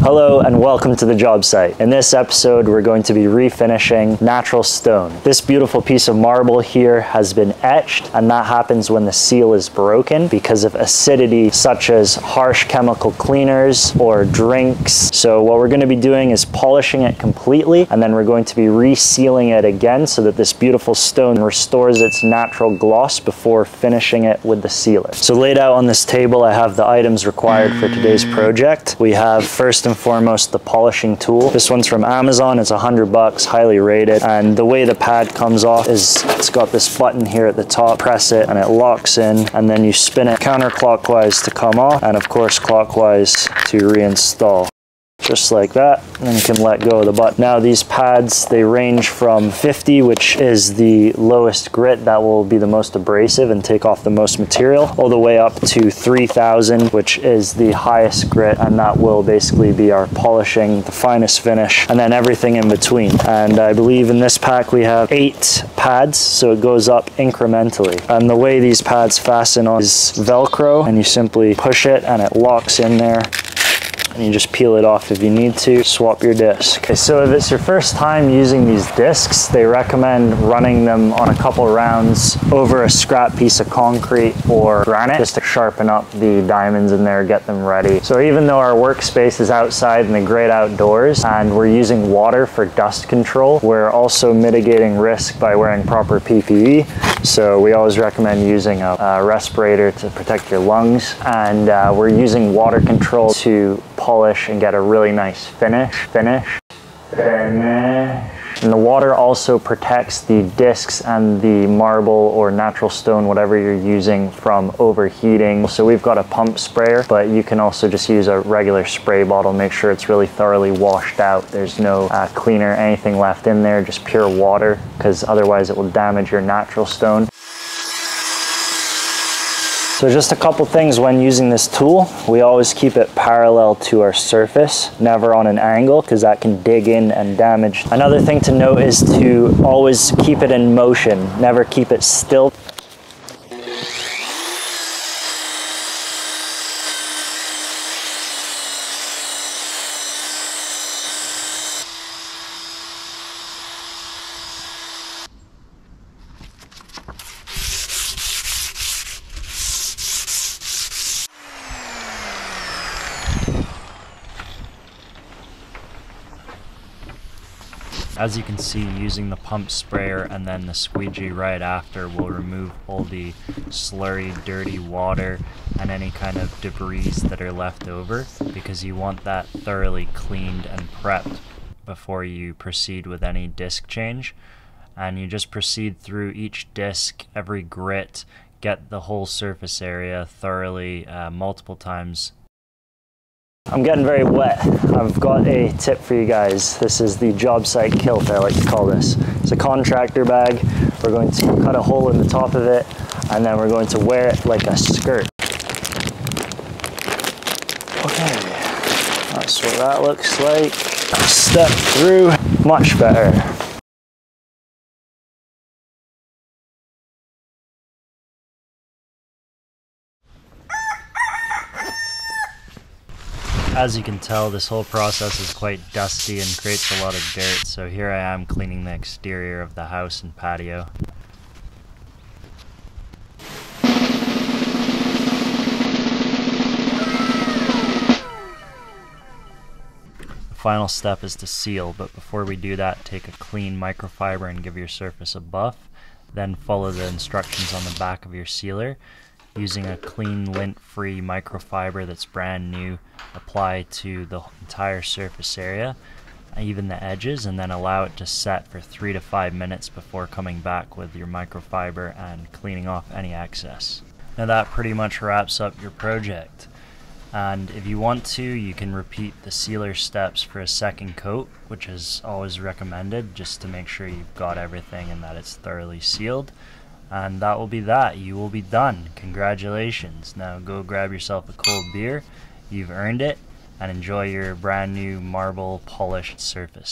Hello and welcome to the job site. In this episode, we're going to be refinishing natural stone. This beautiful piece of marble here has been etched, and that happens when the seal is broken because of acidity such as harsh chemical cleaners or drinks. So what we're going to be doing is polishing it completely, and then we're going to be resealing it again so that this beautiful stone restores its natural gloss before finishing it with the sealer. So laid out on this table, I have the items required for today's project. We have first and foremost the polishing tool. This one's from Amazon. It's $100, highly rated. And the way the pad comes off is it's got this button here at the top. Press it and it locks in, and then you spin it counterclockwise to come off, and of course clockwise to reinstall. Just like that, and then you can let go of the button. Now these pads, they range from 50, which is the lowest grit, that will be the most abrasive and take off the most material, all the way up to 3000, which is the highest grit, and that will basically be our polishing, the finest finish, and then everything in between. And I believe in this pack we have 8 pads, so it goes up incrementally. And the way these pads fasten on is Velcro, and you simply push it and it locks in there. And you just peel it off if you need to, swap your disc. Okay, so if it's your first time using these discs, they recommend running them on a couple rounds over a scrap piece of concrete or granite just to sharpen up the diamonds in there, get them ready. So even though our workspace is outside in the great outdoors and we're using water for dust control, we're also mitigating risk by wearing proper PPE. So we always recommend using a respirator to protect your lungs, and we're using water control to polish and get a really nice finish. And the water also protects the discs and the marble or natural stone, whatever you're using, from overheating. So we've got a pump sprayer, but you can also just use a regular spray bottle. Make sure it's really thoroughly washed out. There's no cleaner, anything left in there, just pure water, because otherwise it will damage your natural stone. So just a couple things when using this tool. We always keep it parallel to our surface, never on an angle, because that can dig in and damage. Another thing to note is to always keep it in motion, never keep it still. As you can see, using the pump sprayer and then the squeegee right after will remove all the slurry, dirty water and any kind of debris that are left over, because you want that thoroughly cleaned and prepped before you proceed with any disc change. And you just proceed through each disc, every grit, get the whole surface area thoroughly multiple times. I'm getting very wet. I've got a tip for you guys. This is the Jobsite kilt, I like to call this. It's a contractor bag. We're going to cut a hole in the top of it, and then we're going to wear it like a skirt. Okay, that's what that looks like. Step through, much better. As you can tell, this whole process is quite dusty and creates a lot of dirt, so here I am cleaning the exterior of the house and patio. The final step is to seal, but before we do that, take a clean microfiber and give your surface a buff, then follow the instructions on the back of your sealer. Using a clean lint-free microfiber that's brand new, apply to the entire surface area, even the edges, and then allow it to set for 3 to 5 minutes before coming back with your microfiber and cleaning off any excess. Now that pretty much wraps up your project. And if you want to, you can repeat the sealer steps for a second coat, which is always recommended, just to make sure you've got everything and that it's thoroughly sealed. And that will be that. You will be done. Congratulations. Now go grab yourself a cold beer. You've earned it. And enjoy your brand new marble polished surface.